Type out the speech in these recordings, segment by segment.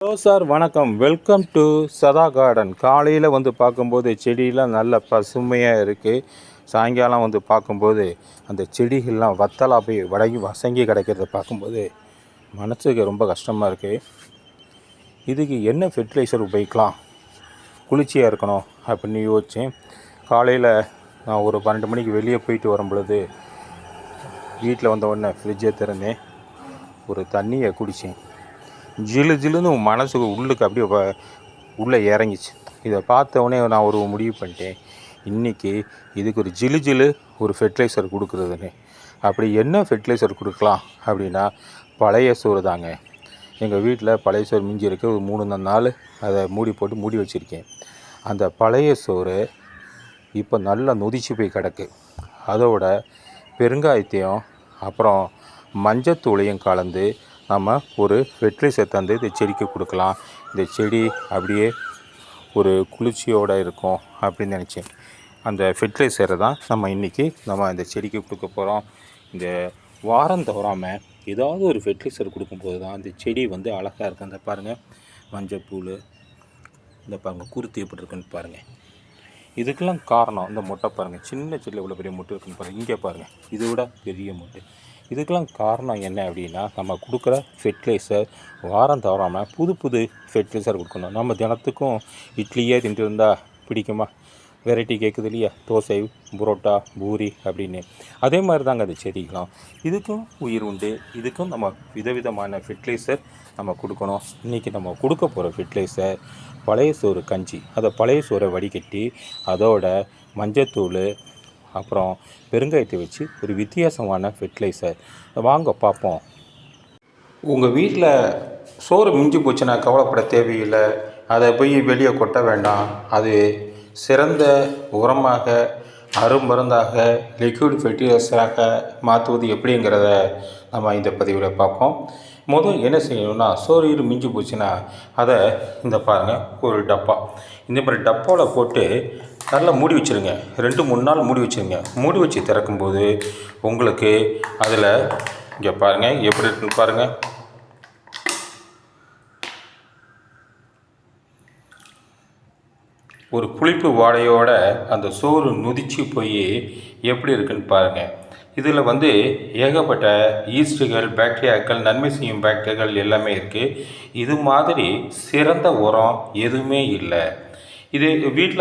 Hello sir, வணக்கம். Welcome to சதா garden. காலையில் வந்து பார்க்கும்போது செடியெலாம் நல்ல பசுமையாக இருக்குது. சாயங்காலம் வந்து பார்க்கும்போது அந்த செடிகள்லாம் வத்தலாக போய் வசங்கி கிடக்கிறத பார்க்கும்போது மனசுக்கு ரொம்ப கஷ்டமாக இருக்குது. இதுக்கு என்ன ஃபெர்டிலைசர் உபயோகிக்கலாம், குளிர்ச்சியாக இருக்கணும் அப்படின்னு யோசித்தேன். காலையில் நான் ஒரு 12 மணிக்கு வெளியே போயிட்டு வரும் பொழுது வீட்டில் வந்த உடனே ஃப்ரிட்ஜை திறந்தேன், ஒரு தண்ணியை குடித்தேன். ஜிலு ஜிலுன்னு மனசுக்கு உள்ளுக்கு அப்படியே உள்ளே இறங்கிச்சு. இதை பார்த்தவொடனே நான் ஒரு முடிவு பண்ணிட்டேன், இன்றைக்கி இதுக்கு ஒரு ஜிலு ஜிலு ஒரு ஃபெர்டிலைசர் கொடுக்குறதுன்னு. அப்படி என்ன ஃபெர்டிலைசர் கொடுக்கலாம் அப்படின்னா, பழைய சோறு தாங்க. எங்கள் வீட்டில் பழைய சோறு மிஞ்சி இருக்குது. ஒரு 3 நாள் அதை மூடி வச்சுருக்கேன். அந்த பழைய சோறு இப்போ நல்லா நொதிச்சு போய் கிடக்கு. அதோட பெருங்காயத்தையும் அப்புறம் மஞ்சத்தூளையும் கலந்து நம்ம ஒரு ஃபெர்டிலைசர் தந்து இந்த செடிக்கு கொடுக்கலாம். இந்த செடி அப்படியே ஒரு குளிர்ச்சியோடு இருக்கும் அப்படின்னு நினச்சேன். அந்த ஃபெர்டிலைசரை தான் நம்ம இன்றைக்கி இந்த செடிக்கு கொடுக்க போகிறோம். இந்த வாரம் தவறாமல் ஏதாவது ஒரு ஃபெர்டிலைசர் கொடுக்கும்போது தான் அந்த செடி வந்து அழகாக இருக்குது. அந்த பாருங்கள், மஞ்சப்பூள், இந்த பாருங்கள் குருத்தி எப்படி இருக்குன்னு பாருங்கள். இதுக்கெல்லாம் காரணம் இந்த மொட்டை பாருங்கள், சின்ன செடியில் இவ்வளோ பெரிய மொட்டை இருக்குன்னு பாருங்கள். இங்கே பாருங்கள், இதை விட பெரிய மொட்டை. இதுக்கெல்லாம் காரணம் என்ன அப்படின்னா, நம்ம கொடுக்குற ஃபெர்டிலைசர் வாரம் தவறாமல் புது ஃபெர்டிலைசர் கொடுக்கணும். நம்ம தினத்துக்கும் இட்லியே தின்ட்டு இருந்தால் பிடிக்குமா? வெரைட்டி கேட்குது இல்லையா, தோசை, புரோட்டா, பூரி அப்படின்னு. அதே மாதிரி தாங்க அது செடிக்கலாம். இதுக்கும் உயிர் உண்டு. இதுக்கும் நம்ம விதவிதமான ஃபெர்டிலைசர் நம்ம கொடுக்கணும். இன்றைக்கி நம்ம கொடுக்க போகிற ஃபெர்டிலைசர் பழைய சோறு கஞ்சி. அதை பழைய சோறை வடிகட்டி அதோட மஞ்சத்தூள் அப்புறம் பெருங்காயத்தை வச்சு ஒரு வித்தியாசமான ஃபெர்டிலைசர். வாங்க பார்ப்போம். உங்கள் வீட்டில் சோறு மிஞ்சி போச்சுன்னா கவலைப்பட தேவையில்லை. அதை போய் வெளியே கொட்ட வேண்டாம். அது சிறந்த உரமாக, அருமருந்தாக, லிக்விட் ஃபெர்டிலைசராக மாற்றுவது எப்படிங்கிறத நம்ம இந்த பதிவில் பார்ப்போம். முதல் என்ன செய்யணும்னா, சோறு மிஞ்சி போச்சுன்னா அதை இந்த பாருங்கள், ஒரு டப்பா, இந்த மாதிரி டப்பாவில் போட்டு நல்லா மூடி வச்சுருங்க. 2-3 நாள் மூடி வச்சுருங்க. மூடி வச்சு திறக்கும்போது உங்களுக்கு அதில் இங்கே பாருங்கள் எப்படி இருக்குன்னு பாருங்கள். ஒரு புளிப்பு வாடையோட அந்த சோறு நொதிச்சு போய் எப்படி இருக்குன்னு பாருங்கள். இதில் வந்து ஏகப்பட்ட ஈஸ்டுகள், பாக்டீரியாக்கள், நன்மை செய்யும் பாக்டீரியாக்கள் எல்லாமே இருக்குது. இது மாதிரி சிறந்த உரம் எதுவுமே இல்லை. இது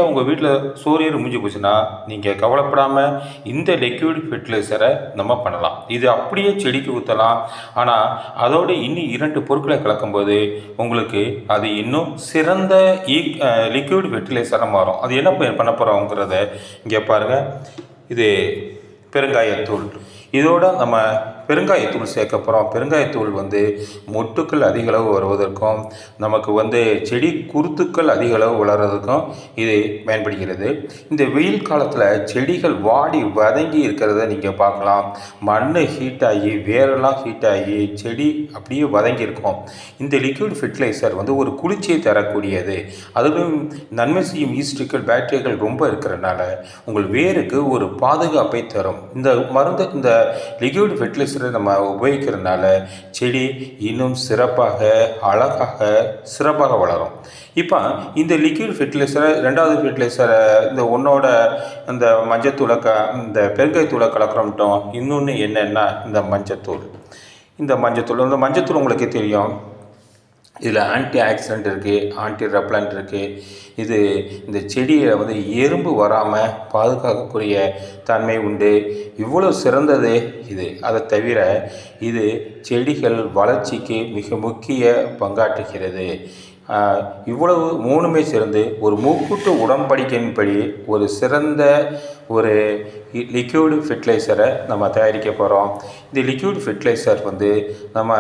உங்கள் வீட்டில் சோறு முடிஞ்சு போச்சுன்னா நீங்கள் கவலைப்படாமல் இந்த லிக்விட் ஃபெர்டிலைசரை நம்ம பண்ணலாம். இது அப்படியே செடிக்கு ஊற்றலாம். ஆனால் அதோடு இன்னும் 2 பொருட்களை கலக்கும்போது உங்களுக்கு அது இன்னும் சிறந்த லிக்விட் ஃபெர்டிலைசராக மாறும். அது என்ன பண்ண போகிறோங்கிறத இங்கே பாருங்கள். இது பெருங்காயத்தூள். இதோட நம்ம பெருங்காயத்தூள் சேர்க்க போகிறோம். பெருங்காயத்தூள் வந்து மொட்டுக்கள் அதிக அளவு வருவதற்கும், நமக்கு வந்து செடி குருத்துக்கள் அதிக அளவு வளர்கிறதுக்கும் இது பயன்படுகிறது. இந்த வெயில் காலத்தில் செடிகள் வாடி வதங்கி இருக்கிறத நீங்கள் பார்க்கலாம். மண் ஹீட் ஆகி, வேரெல்லாம் ஹீட் ஆகி செடி அப்படியே வதங்கி இருக்கும். இந்த லிக்விட் ஃபெர்டிலைசர் வந்து ஒரு குளிர்ச்சியை தரக்கூடியது. அதுவும் நன்மை செய்யும் ஈஸ்டுகள், பாக்டீரியாக்கள் ரொம்ப இருக்கிறதுனால உங்கள் வேருக்கு ஒரு பாதுகாப்பை தரும். இந்த லிக்விட் ஃபெர்டிலைசர் நம்ம உபயோகிக்கிறதுனால செடி இன்னும் சிறப்பாக, சிறப்பாக வளரும். இப்போ இந்த லிக்விட் ஃபெர்டிலைசரை, 2வது ஃபெர்டிலைசரை இந்த ஒன்றோட இந்த மஞ்சத்தூளை இந்த பெருங்காயத்தூளை கலக்கிறோம்ட்டோம். இன்னொன்று என்னென்னா இந்த மஞ்சத்தூள் உங்களுக்கு தெரியும். இதில் ஆன்டி ஆக்சிடென்ட் இருக்குது, ஆன்டி ரெப்பலண்ட் இருக்குது. இது இந்த செடியை வந்து எறும்பு வராமல் பாதுகாக்கக்கூடிய தன்மை உண்டு. இவ்வளோ சிறந்தது இது. அதை தவிர இது செடிகள் வளர்ச்சிக்கு மிக முக்கிய பங்காற்றுகிறது. இவ்வளவு 3மே சேர்ந்து ஒரு முக்கூட்டு உடன்படிக்கையின்படி ஒரு சிறந்த ஒரு லிக்விட் ஃபெர்டிலைசரை நம்ம தயாரிக்க போகிறோம். இந்த லிக்விட் ஃபெர்டிலைசர் வந்து நம்ம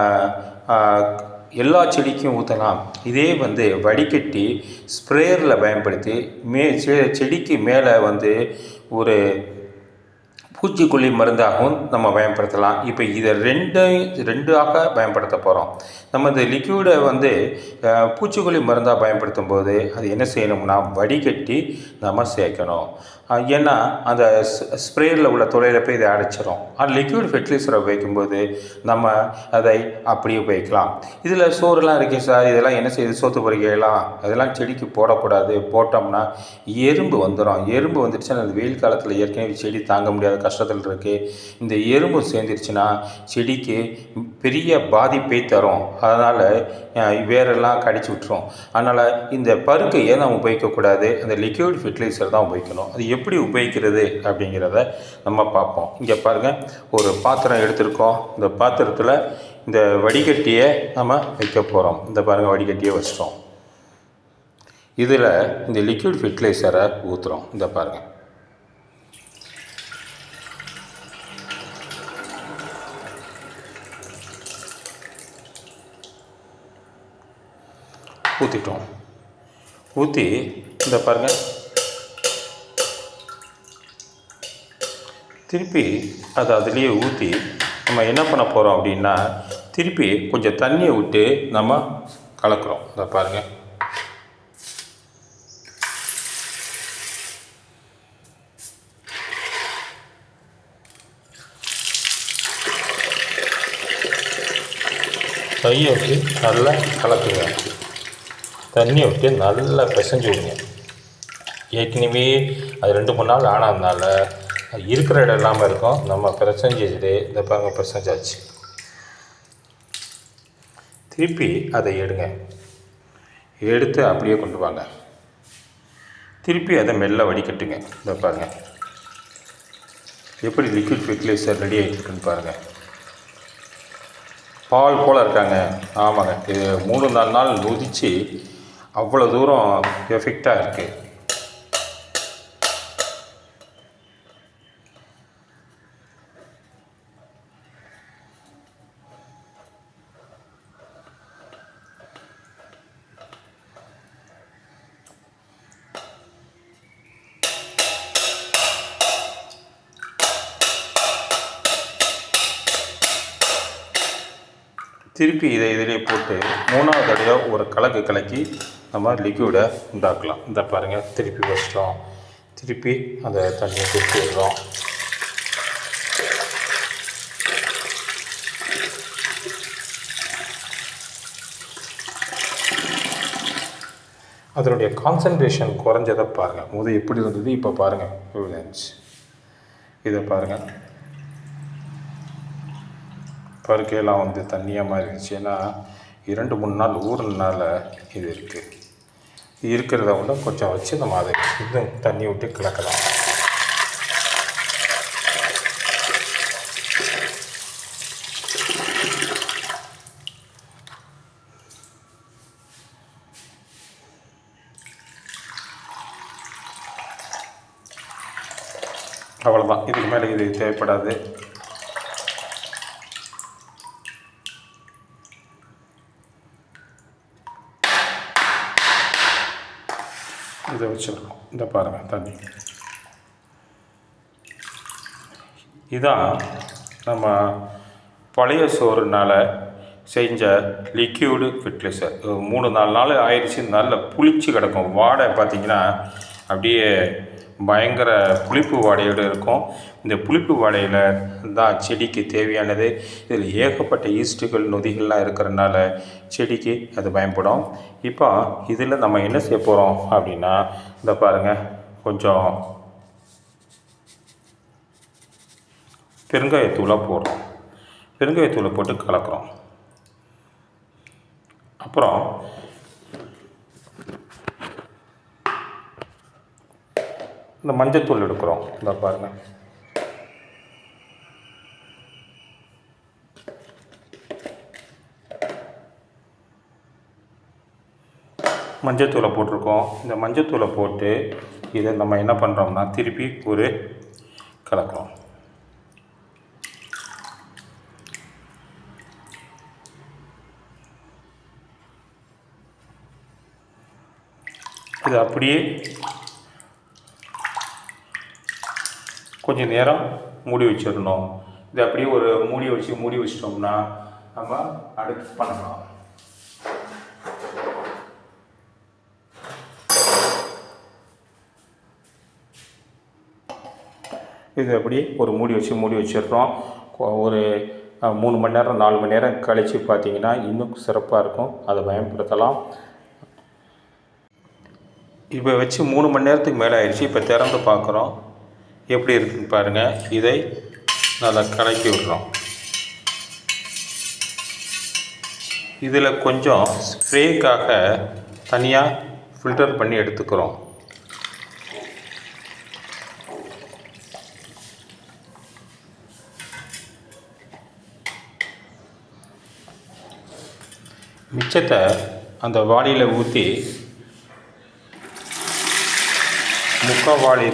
எல்லா செடிக்கும் ஊற்றலாம். இதே வந்து வடிகட்டி ஸ்ப்ரேயரில் பயன்படுத்தி செடிக்கு மேலே வந்து ஒரு பூச்சிக்கொல்லி மருந்தாகவும் நம்ம பயன்படுத்தலாம். இப்போ இதை ரெண்டாக பயன்படுத்த போகிறோம். நம்ம இந்த லிக்விடை வந்து பூச்சிக்கொல்லி மருந்தாக பயன்படுத்தும் போது அது என்ன செய்யணும்னா, வடிகட்டி நம்ம சேர்க்கணும். ஏன்னா அந்த ஸ்ப்ரேயில் உள்ள துளையில் போய் இதை அடைச்சிரும். லிக்விட் ஃபெர்டிலைசரை உபயோகிக்கும்போது நம்ம அதை அப்படியே உபயோகிக்கலாம். இதில் சோறுலாம் இருக்குது சார், இதெல்லாம் என்ன செய்யுது, சோத்து பொறிக்கலாம், அதெல்லாம் செடிக்கு போடக்கூடாது, போட்டோம்னா எறும்பு வந்துடும். எறும்பு வந்துடுச்சுன்னா அந்த வெயில் காலத்தில் ஏற்கனவே செடி தாங்க முடியாத கஷ்டத்தில் இருக்குது. இந்த எறும்பு சேர்ந்துருச்சுன்னா செடிக்கு பெரிய பாதிப்பை தரும். அதனால் வேரெல்லாம் கடிச்சு விட்டுரும். அதனால் இந்த பருக்கை ஏன் நம்ம உபயோகிக்கக்கூடாது, அந்த லிக்விட் ஃபெர்டிலைசர் தான் உபயோகிக்கணும். அது எப்படி உபயோகிக்கிறது அப்படிங்கிறத நம்ம பார்ப்போம். இங்கே பாருங்கள், ஒரு பாத்திரம் எடுத்திருக்கோம். இந்த பாத்திரத்தில் இந்த வடிகட்டியை நம்ம வைக்க போகிறோம். இந்த பாருங்கள், வடிகட்டியை வச்சிட்டோம். இதில் இந்த லிக்விட் ஃபெர்டிலைசரை ஊற்றுறோம். இந்த பாருங்கள், ஊற்றிட்டோம். ஊற்றி இந்த பாருங்கள், திருப்பி அதை அதுலேயே ஊற்றி நம்ம என்ன பண்ண போகிறோம் அப்படின்னா, திருப்பி கொஞ்சம் தண்ணியை விட்டு நம்ம கலக்கிறோம். இந்த பாருங்கள், கையை விட்டு நல்லா கலக்குங்க. தண்ணியை விட்டு நல்லா பிசைஞ்சு விடுங்க. ஏற்கனவே அது 2-3 நாள் ஆனதுனால இருக்கிற இடம் இல்லாமல் இருக்கும். நம்ம பிசைஞ்சிட்டு இந்த பாருங்க, பிசைஞ்சாச்சு. திருப்பி அதை எடுங்க. எடுத்து அப்படியே கொண்டு வாங்க. திருப்பி அதை மெல்ல வடிகட்டுங்க. இந்த பாருங்கள், எப்படி லிக்விட் ஃபெர்டிலைசர் ரெடி ஆகிட்டுருக்குன்னு பாருங்கள். பால் போல் இருக்காங்க. ஆமாங்க, இது 3-4 நாள் நொதிச்சு அவ்வளோ தூரம் எஃபெக்டாக இருக்குது. திருப்பி இதை இதிலே போட்டு 3ஆவது தடவையாக ஒரு கலக்கி நம்ம லிக்விடை உண்டாக்கலாம். இந்த பாருங்கள், திருப்பி வச்சிட்டோம். திருப்பி அந்த தண்ணியை கொடுத்து விடுறோம். அதனுடைய கான்சன்ட்ரேஷன் குறைஞ்சதை பாருங்கள். முதல் எப்படி இருந்தது, இப்போ பாருங்கள் எவ்வளோ இருந்துச்சு. இதை பாருங்கள், பருக்கையெல்லாம் வந்து தண்ணியாக மாதிரி இருந்துச்சு. ஏன்னா 2-3 நாள் ஊறினால இது இருக்குது. இருக்கிறத விட கொஞ்சம் வச்சு நம்ம அதை இன்னும் தண்ணி விட்டு கலக்கலாம். அவ்வளோதான், இதுக்கு மேலே இது தேவைப்படாது. இதை வச்சுருக்கோம். இந்த பாருங்கள் தண்ணி. இதான் நம்ம பழைய சோறுனால் செஞ்ச லிக்யூடு ஃபெர்டிலைசர். 3-4 நாள் ஆயிடுச்சு. நல்ல புளிச்சு கிடக்கும். வாடை பார்த்திங்கன்னா அப்படியே பயங்கர புளிப்பு வாடையோடு இருக்கும். இந்த புளிப்பு வாடையில் தான் செடிக்கு தேவையானது. இதில் ஏகப்பட்ட ஈஸ்ட்டுகள் நொதிகள்லாம் இருக்கிறதுனால செடிக்கு அது பயன்படும். இப்போ இதில் நம்ம என்ன செய்ய போகிறோம் அப்படின்னா, இந்த பாருங்கள், கொஞ்சம் பெருங்காயத்தூளாக போடுறோம். பெருங்காயத்தூளை போட்டு கலக்கிறோம். அப்புறம் இந்த மஞ்சத்தூள் எடுக்கிறோம். இந்த பாருங்கள், மஞ்சத்தூளை போட்டிருக்கோம். இந்த மஞ்சத்தூளை போட்டு இதை நம்ம என்ன பண்ணுறோம்னா திருப்பி ஒரு கலக்கிறோம். இது அப்படியே கொஞ்சம் நேரம் மூடி வச்சிடணும். இது அப்படியே ஒரு மூடி வச்சிட்டோம்னா நம்ம அடுத்து பண்ணலாம். இது அப்படியே ஒரு மூடி வச்சிடுறோம். ஒரு 3 மணி நேரம் 4 மணி நேரம் கழித்து பார்த்திங்கன்னா இன்னும் சிறப்பாக இருக்கும். அதை பயன்படுத்தலாம். இப்போ வச்சு 3 மணி நேரத்துக்கு மேலே ஆயிடுச்சு. இப்போ திறந்து பார்க்குறோம், எப்படி இருக்குதுன்னு பாருங்கள். இதை நல்லா கலக்கி விடுறோம். இதில் கொஞ்சம் ஸ்ப்ரேக்காக தனியாக ஃபில்டர் பண்ணி எடுத்துக்கிறோம். மிச்சத்தை அந்த வாளியில் ஊற்றி முக்கால் வாளி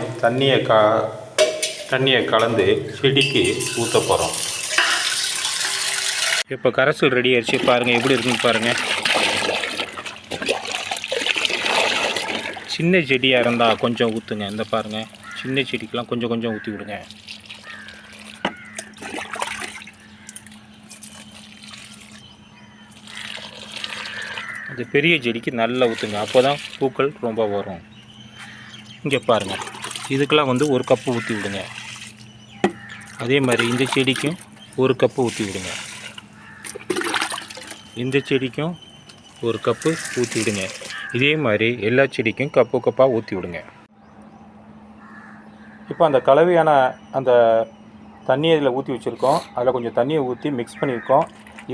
தண்ணியை கலந்து செடிக்கு ஊற்ற போகிறோம். இப்போ கரைசல் ரெடி ஆயிடுச்சு. பாருங்கள் எப்படி இருக்குன்னு பாருங்கள். சின்ன செடியாக இருந்தால் கொஞ்சம் ஊற்றுங்க. இந்த பாருங்கள், சின்ன செடிக்கெலாம் கொஞ்சம் கொஞ்சம் ஊற்றி விடுங்க. அது பெரிய செடிக்கு நல்லா ஊற்றுங்க. அப்போ தான் பூக்கள் ரொம்ப வரும். இங்கே பாருங்கள், இதுக்கெல்லாம் வந்து 1 கப்பு ஊற்றி விடுங்க. அதே மாதிரி இந்த செடிக்கும் 1 கப்பு ஊற்றி விடுங்க. இந்த செடிக்கும் 1 கப்பு ஊற்றி விடுங்க. இதே மாதிரி எல்லா செடிக்கும் கப்பாக ஊற்றி விடுங்க. இப்போ அந்த கலவையான அந்த தண்ணியை இதில் ஊற்றி வச்சுருக்கோம். அதில் கொஞ்சம் தண்ணியை ஊற்றி மிக்ஸ் பண்ணியிருக்கோம்.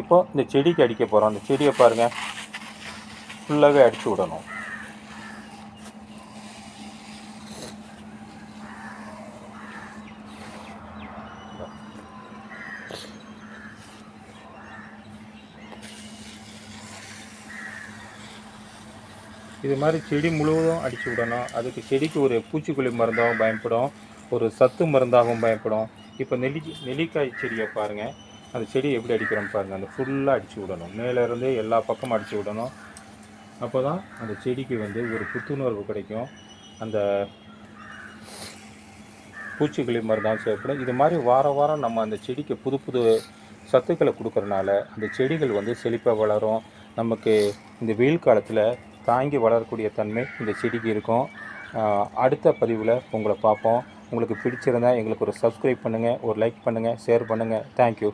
இப்போ இந்த செடிக்கு அடிக்க போகிறோம். அந்த செடியை பாருங்கள், ஃபுல்லாகவே அடித்து விடணும். இது மாதிரி செடி முழுவதும் அடித்து விடணும். அதுக்கு செடிக்கு ஒரு பூச்சிக்கொல்லி மருந்தாகவும் பயன்படும், ஒரு சத்து மருந்தாகவும் பயன்படும். இப்போ நெல்லிக்காய் செடியை பாருங்கள், அந்த செடி எப்படி அடிக்கிறோன்னு பாருங்கள். அந்த ஃபுல்லாக அடித்து விடணும். மேலேருந்து எல்லா பக்கமும் அடித்து விடணும். அப்போ தான் அந்த செடிக்கு வந்து ஒரு புத்துணர்வு கிடைக்கும். அந்த பூச்சிக்கொல்லி மருந்தாகவும் செயல்படும். இது மாதிரி வாரம் நம்ம அந்த செடிக்கு புது சத்துக்களை கொடுக்கறனால அந்த செடிகள் வந்து செழிப்பாக வளரும். நமக்கு இந்த வெயில் காலத்தில் தாங்கி வளரக்கூடிய தன்மை இந்த செடிக்கு இருக்கும். அடுத்த பதிவில் உங்களை பார்ப்போம். உங்களுக்கு பிடிச்சிருந்தால் எங்களுக்கு ஒரு சப்ஸ்கிரைப் பண்ணுங்கள், ஒரு லைக் பண்ணுங்கள், ஷேர் பண்ணுங்கள். தேங்க்யூ.